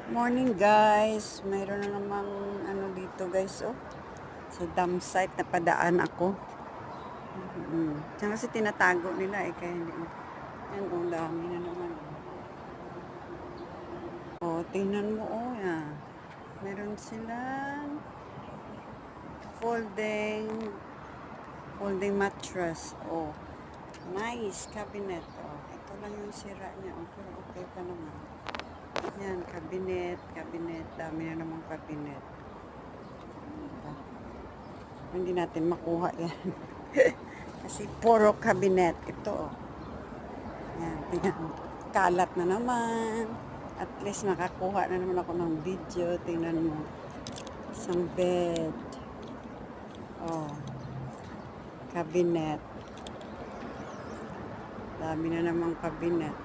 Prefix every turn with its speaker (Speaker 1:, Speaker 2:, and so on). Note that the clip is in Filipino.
Speaker 1: Morning guys, mayroon na namang ano dito guys, oh. Sa dam site napadaan ako. Diyan kasi tinatago nila kaya hindi mo. Yan, oh, dami na naman. Oh, tingnan mo, oh, yan. Meron silang folding mattress, oh. Nice cabinet, oh. Ito lang yung sira niya, oh, pero okay pa naman. Yan, cabinet, dami na namang cabinet. Hindi natin makuha yan. Kasi puro cabinet. Ito, oh. Yan, tingnan. Kalat na naman. At least nakakuha na naman ako ng video. Tingnan mo. Isang bed. Oh. Cabinet. Dami na namang cabinet.